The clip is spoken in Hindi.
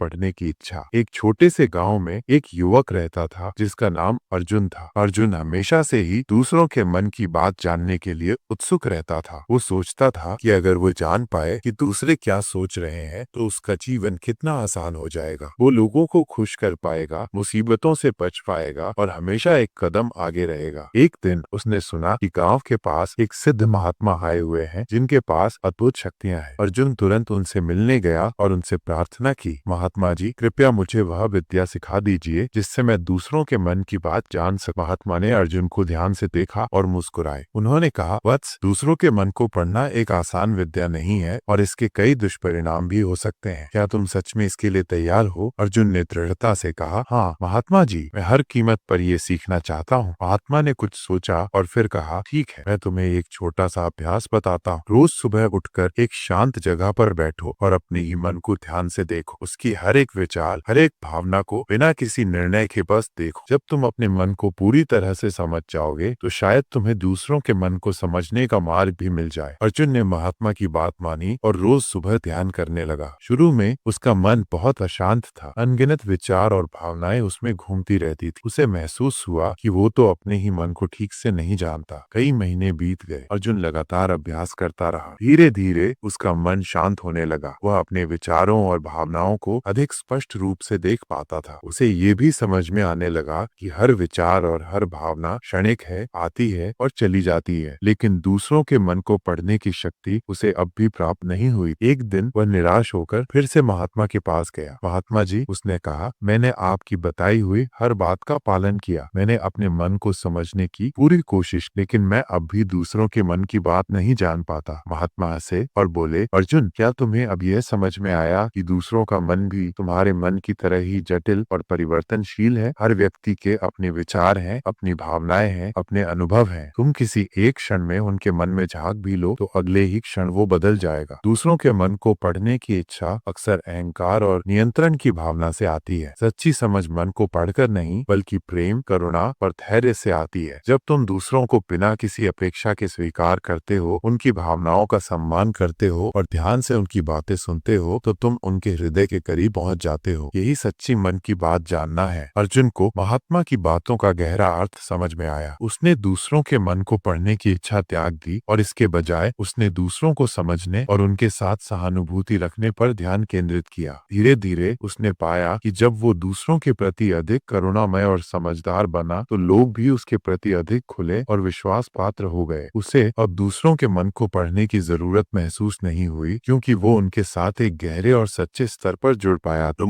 पढ़ने की इच्छा। एक छोटे से गांव में एक युवक रहता था जिसका नाम अर्जुन था। अर्जुन हमेशा से ही दूसरों के मन की बात जानने के लिए उत्सुक रहता था। वो सोचता था कि अगर वो जान पाए कि दूसरे क्या सोच रहे हैं तो उसका जीवन कितना आसान हो जाएगा। वो लोगों को खुश कर पाएगा, मुसीबतों से बच पाएगा और हमेशा एक कदम आगे रहेगा। एक दिन उसने सुना कि गांव के पास एक सिद्ध महात्मा आए हुए हैं जिनके पास अद्भुत शक्तियां हैं। अर्जुन तुरंत उनसे मिलने गया और उनसे प्रार्थना की, महात्मा जी कृपया मुझे वह विद्या सिखा दीजिए जिससे मैं दूसरों के मन की बात जान सकूं। महात्मा ने अर्जुन को ध्यान से देखा और मुस्कुराए। उन्होंने कहा, वत्स, दूसरों के मन को पढ़ना एक आसान विद्या नहीं है और इसके कई दुष्परिणाम भी हो सकते हैं। क्या तुम सच में इसके लिए तैयार हो? अर्जुन ने दृढ़ता से कहा, हाँ महात्मा जी, मैं हर कीमत पर ये सीखना चाहता हूँ। महात्मा ने कुछ सोचा और फिर कहा, ठीक है, मैं तुम्हें एक छोटा सा अभ्यास बताता हूँ। रोज सुबह उठकर एक शांत जगह पर बैठो और अपने ही मन को ध्यान से देखो। उसकी हर एक विचार, हर एक भावना को बिना किसी निर्णय के बस देखो। जब तुम अपने मन को पूरी तरह से समझ जाओगे तो शायद तुम्हें दूसरों के मन को समझने का मार्ग भी मिल जाए। अर्जुन ने महात्मा की बात मानी और रोज सुबह ध्यान करने लगा। शुरू में उसका मन बहुत अशांत था। अनगिनत विचार और भावनाएं उसमें घूमती रहती थी। उसे महसूस हुआ कि वो तो अपने ही मन को ठीक से नहीं जानता। कई महीने बीत गए। अर्जुन लगातार अभ्यास करता रहा। धीरे धीरे उसका मन शांत होने लगा। वह अपने विचारों और भावनाओं को अधिक स्पष्ट रूप से देख पाता था। उसे ये भी समझ में आने लगा कि हर विचार और हर भावना क्षणिक है, आती है और चली जाती है, लेकिन दूसरों के मन को पढ़ने की शक्ति उसे अब भी प्राप्त नहीं हुई। एक दिन वह निराश होकर फिर से महात्मा के पास गया। महात्मा जी, उसने कहा, मैंने आपकी बताई हुई हर बात का पालन किया। मैंने अपने मन को समझने की पूरी कोशिश, लेकिन मैं अब भी दूसरों के मन की बात नहीं जान पाता। महात्मा हंसे और बोले, अर्जुन, क्या तुम्हें अब यह समझ में आया कि दूसरों का मन भी तुम्हारे मन की तरह ही जटिल और परिवर्तनशील है? हर व्यक्ति के अपने विचार हैं, अपनी भावनाएं हैं, अपने अनुभव हैं। तुम किसी एक क्षण में उनके मन में झांक भी लो तो अगले ही क्षण वो बदल जाएगा। दूसरों के मन को पढ़ने की इच्छा अक्सर अहंकार और नियंत्रण की भावना से आती है। सच्ची समझ मन को पढ़कर नहीं बल्कि प्रेम, करुणा और धैर्य से आती है। जब तुम दूसरों को बिना किसी अपेक्षा के स्वीकार करते हो, उनकी भावनाओं का सम्मान करते हो और ध्यान से उनकी बातें सुनते हो तो तुम उनके हृदय के करीब पहुंच जाते हो। यही सच्ची मन की बात जानना है। अर्जुन को महात्मा की बातों का गहरा अर्थ समझ में आया। उसने दूसरों के मन को पढ़ने की इच्छा त्याग दी और इसके बजाय उसने दूसरों को समझने और उनके साथ सहानुभूति रखने पर ध्यान केंद्रित किया। धीरे धीरे उसने पाया कि जब वो दूसरों के प्रति अधिक करुणामय और समझदार बना तो लोग भी उसके प्रति अधिक खुले और विश्वास पात्र हो गए। उसे अब दूसरों के मन को पढ़ने की जरूरत महसूस नहीं हुई, क्योंकि वो उनके साथ एक गहरे और सच्चे स्तर पर जुड़ पाया। तो